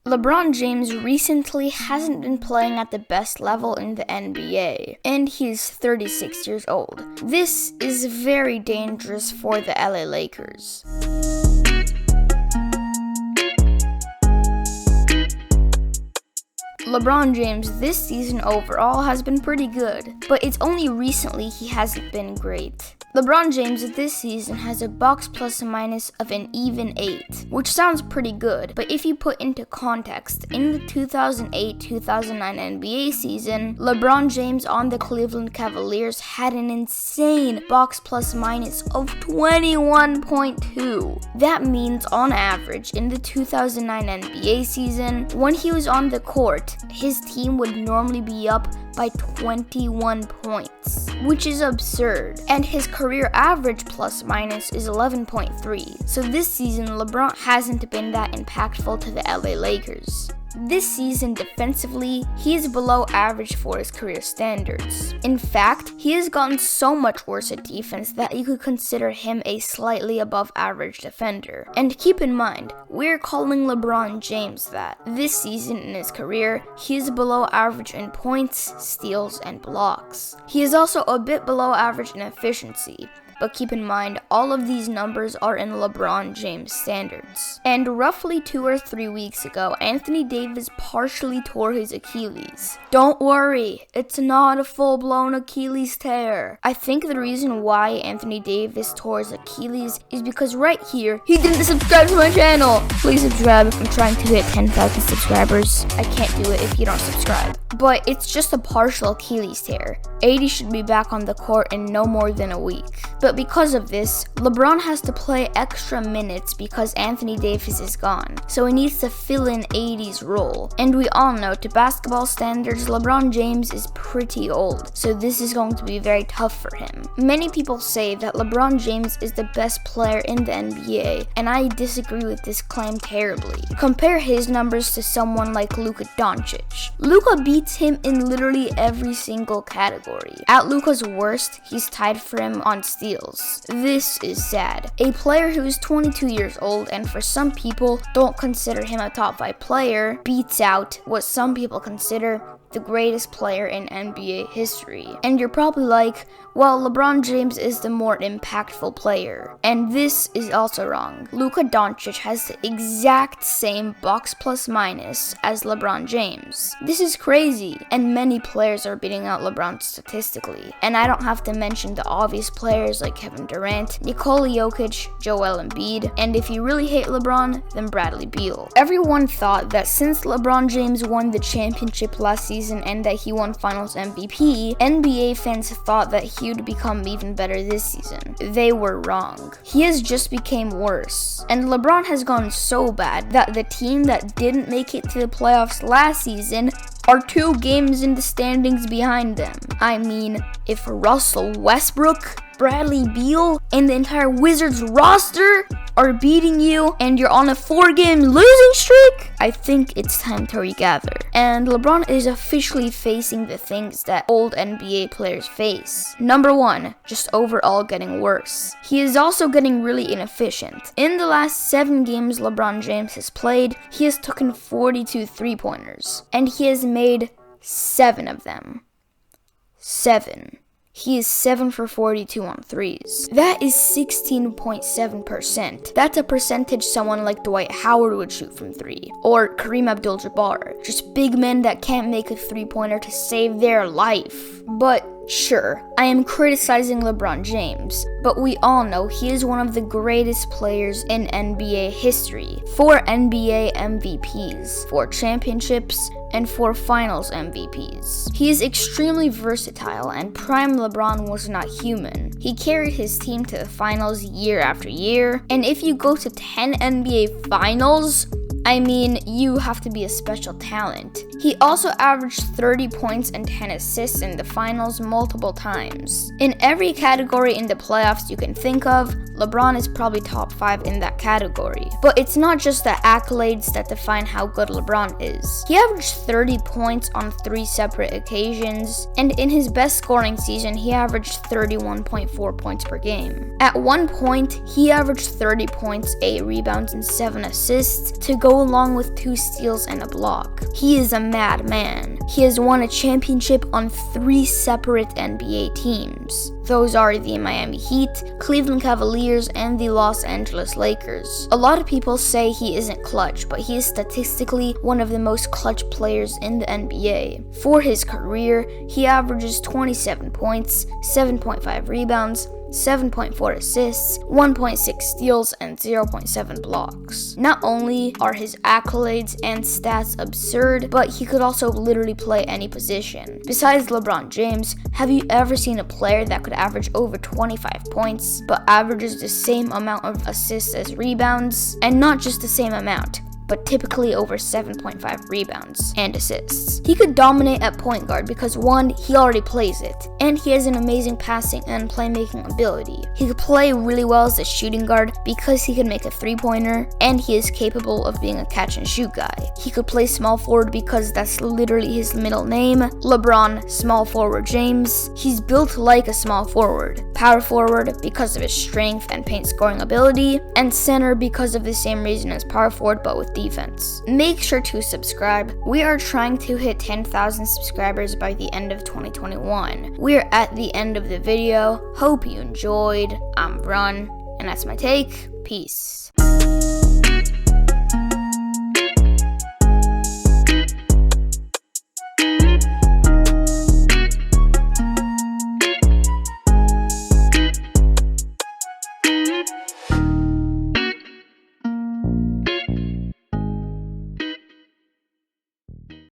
LeBron James recently hasn't been playing at the best level in the NBA, and he's 36 years old. This is very dangerous for the LA Lakers. LeBron James this season overall has been pretty good, but it's only recently he hasn't been great. LeBron James this season has a box plus minus of an even 8, which sounds pretty good, but if you put into context, in the 2008-2009 NBA season, LeBron James on the Cleveland Cavaliers had an insane box plus minus of 21.2. That means on average, in the 2009 NBA season, when he was on the court, his team would normally be up by 21 points, which is absurd. And his career average plus minus is 11.3. So this season, LeBron hasn't been that impactful to the LA Lakers. This season, defensively, he is below average for his career standards. In fact, he has gotten so much worse at defense that you could consider him a slightly above average defender. And keep in mind, we're calling LeBron James that. This season in his career, he is below average in points, steals, and blocks. He is also a bit below average in efficiency. But keep in mind, all of these numbers are in LeBron James standards. And roughly 2 or 3 weeks ago, Anthony Davis partially tore his Achilles. Don't worry, it's not a full-blown Achilles tear. I think the reason why Anthony Davis tore his Achilles is because right here, he didn't subscribe to my channel. Please subscribe. I'm trying to hit 10,000 subscribers. I can't do it if you don't subscribe. But it's just a partial Achilles tear. AD should be back on the court in no more than a week. But because of this, LeBron has to play extra minutes because Anthony Davis is gone. So he needs to fill in AD's role. And we all know, to basketball standards, LeBron James is pretty old. So this is going to be very tough for him. Many people say that LeBron James is the best player in the NBA, and I disagree with this claim terribly. Compare his numbers to someone like Luka Doncic. Luka beats him in literally every single category. At Luka's worst, he's tied for him on steals. This is sad. A player who is 22 years old and for some people don't consider him a top 5 player beats out what some people consider the greatest player in NBA history. And you're probably like, well, LeBron James is the more impactful player. And this is also wrong. Luka Doncic has the exact same box plus minus as LeBron James. This is crazy, and many players are beating out LeBron statistically. And I don't have to mention the obvious players like Kevin Durant, Nikola Jokic, Joel Embiid, and if you really hate LeBron, then Bradley Beal. Everyone thought that since LeBron James won the championship last season and that he won Finals MVP, NBA fans thought that he would become even better this season. They were wrong. He has just became worse. And LeBron has gone so bad that the team that didn't make it to the playoffs last season are 2 games in the standings behind them. I mean, if Russell Westbrook, Bradley Beal, and the entire Wizards roster are beating you and you're on a 4-game losing streak, I think it's time to regather. And LeBron is officially facing the things that old NBA players face. Number 1, just overall getting worse. He is also getting really inefficient. In the last 7 games LeBron James has played, he has taken 42 3-pointers, and he has made 7 of them. 7. He is 7 for 42 on threes. That is 16.7%. That's a percentage someone like Dwight Howard would shoot from 3. Or Kareem Abdul-Jabbar. Just big men that can't make a 3-pointer to save their life. But sure, I am criticizing LeBron James, but we all know he is one of the greatest players in NBA history. 4 NBA MVPs, 4 championships, and 4 finals MVPs. He is extremely versatile, and prime LeBron was not human. He carried his team to the finals year after year, and if you go to 10 NBA finals, I mean, you have to be a special talent. He also averaged 30 points and 10 assists in the finals multiple times. In every category in the playoffs you can think of, LeBron is probably top 5 in that category. But it's not just the accolades that define how good LeBron is. He averaged 30 points on 3 separate occasions, and in his best scoring season, he averaged 31.4 points per game. At one point, he averaged 30 points, 8 rebounds, and 7 assists to go go along with 2 steals and a block. He is a madman. He has won a championship on 3 separate NBA teams. Those are the Miami Heat, Cleveland Cavaliers, and the Los Angeles Lakers. A lot of people say he isn't clutch, but he is statistically one of the most clutch players in the NBA. For his career, he averages 27 points, 7.5 rebounds, 7.4 assists, 1.6 steals, and 0.7 blocks. Not only are his accolades and stats absurd, but he could also literally play any position. Besides LeBron James, have you ever seen a player that could average over 25 points, but averages the same amount of assists as rebounds? And not just the same amount, but typically over 7.5 rebounds and assists. He could dominate at point guard because 1, he already plays it, and he has an amazing passing and playmaking ability. He could play really well as a shooting guard because he can make a 3-pointer, and he is capable of being a catch and shoot guy. He could play small forward because that's literally his middle name, LeBron small forward James. He's built like a small forward, power forward because of his strength and paint scoring ability, and center because of the same reason as power forward but with defense. Make sure to subscribe. We are trying to hit 10,000 subscribers by the end of 2021. We're at the end of the video. Hope you enjoyed. I'm Vrunnn, and that's my take. Peace.